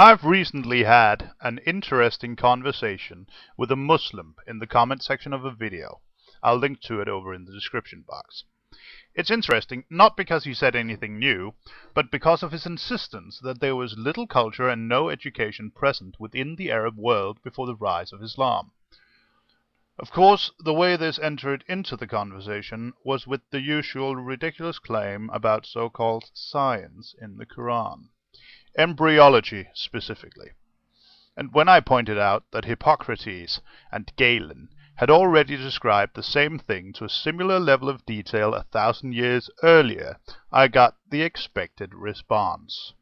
I've recently had an interesting conversation with a Muslim in the comment section of a video. I'll link to it over in the description box. It's interesting not because he said anything new, but because of his insistence that there was little culture and no education present within the Arab world before the rise of Islam. Of course, the way this entered into the conversation was with the usual ridiculous claim about so-called science in the Quran. Embryology specifically. And when I pointed out that Hippocrates and Galen had already described the same thing to a similar level of detail 1,000 years earlier, I got the expected response.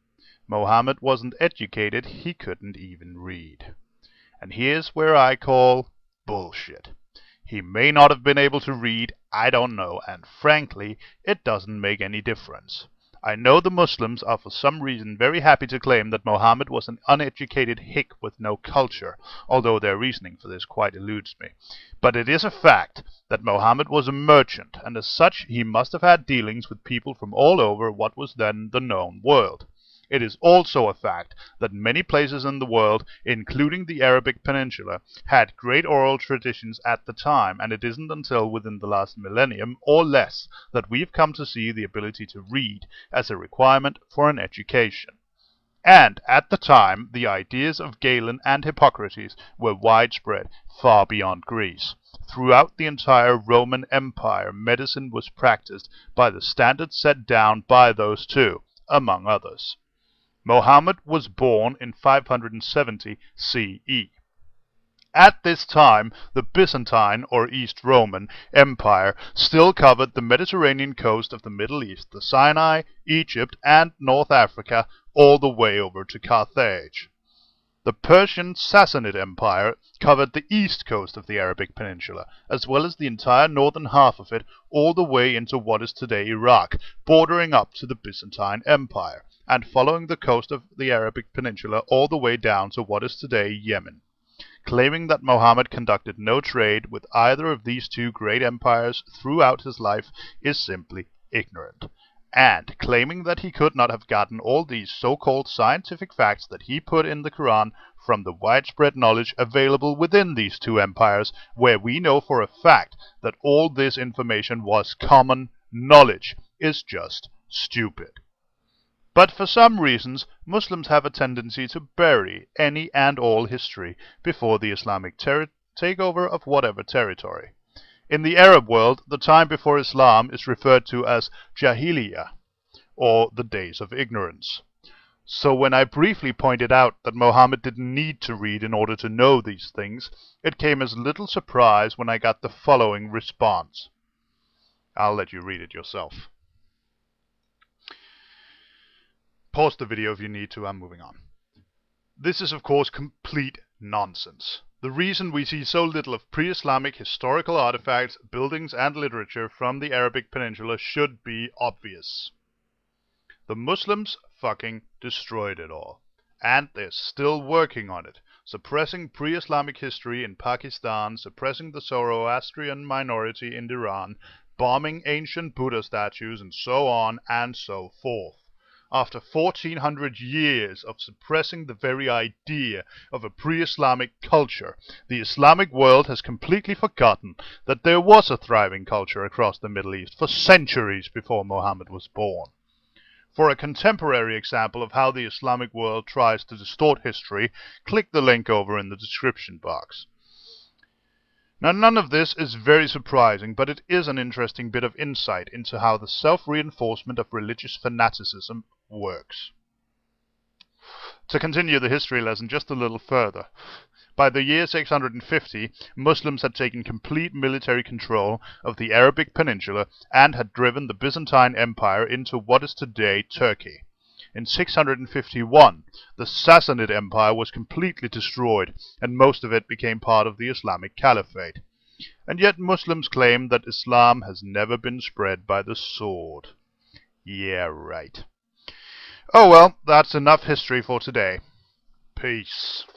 Mohammed wasn't educated, he couldn't even read. And here's where I call bullshit. He may not have been able to read, I don't know, and frankly, it doesn't make any difference. I know the Muslims are for some reason very happy to claim that Mohammed was an uneducated hick with no culture, although their reasoning for this quite eludes me. But it is a fact that Mohammed was a merchant, and as such he must have had dealings with people from all over what was then the known world. It is also a fact that many places in the world, including the Arabic Peninsula, had great oral traditions at the time, and it isn't until within the last millennium or less that we've come to see the ability to read as a requirement for an education. And at the time, the ideas of Galen and Hippocrates were widespread, far beyond Greece. Throughout the entire Roman Empire, medicine was practiced by the standards set down by those two, among others. Mohammed was born in 570 CE. At this time, the Byzantine, or East Roman, Empire still covered the Mediterranean coast of the Middle East, the Sinai, Egypt, and North Africa, all the way over to Carthage. The Persian Sassanid Empire covered the east coast of the Arabic Peninsula, as well as the entire northern half of it, all the way into what is today Iraq, bordering up to the Byzantine Empire, and following the coast of the Arabic Peninsula all the way down to what is today Yemen. Claiming that Mohammed conducted no trade with either of these two great empires throughout his life is simply ignorant. And claiming that he could not have gotten all these so-called scientific facts that he put in the Quran from the widespread knowledge available within these two empires, where we know for a fact that all this information was common knowledge, is just stupid. But for some reasons, Muslims have a tendency to bury any and all history before the Islamic takeover of whatever territory. In the Arab world, the time before Islam is referred to as Jahiliyyah, or the days of ignorance. So when I briefly pointed out that Mohammed didn't need to read in order to know these things, it came as little surprise when I got the following response. I'll let you read it yourself. Pause the video if you need to, I'm moving on. This is of course complete nonsense. The reason we see so little of pre-Islamic historical artifacts, buildings and literature from the Arabic Peninsula should be obvious. The Muslims fucking destroyed it all. And they're still working on it, suppressing pre-Islamic history in Pakistan, suppressing the Zoroastrian minority in Iran, bombing ancient Buddha statues, and so on and so forth. After 1400 years of suppressing the very idea of a pre-Islamic culture, the Islamic world has completely forgotten that there was a thriving culture across the Middle East for centuries before Muhammad was born. For a contemporary example of how the Islamic world tries to distort history, click the link over in the description box. Now, none of this is very surprising, but it is an interesting bit of insight into how the self-reinforcement of religious fanaticism works. To continue the history lesson just a little further, by the year 650, Muslims had taken complete military control of the Arabic Peninsula and had driven the Byzantine Empire into what is today Turkey. In 651, the Sassanid Empire was completely destroyed, and most of it became part of the Islamic Caliphate. And yet Muslims claim that Islam has never been spread by the sword. Yeah, right. Oh well, that's enough history for today. Peace.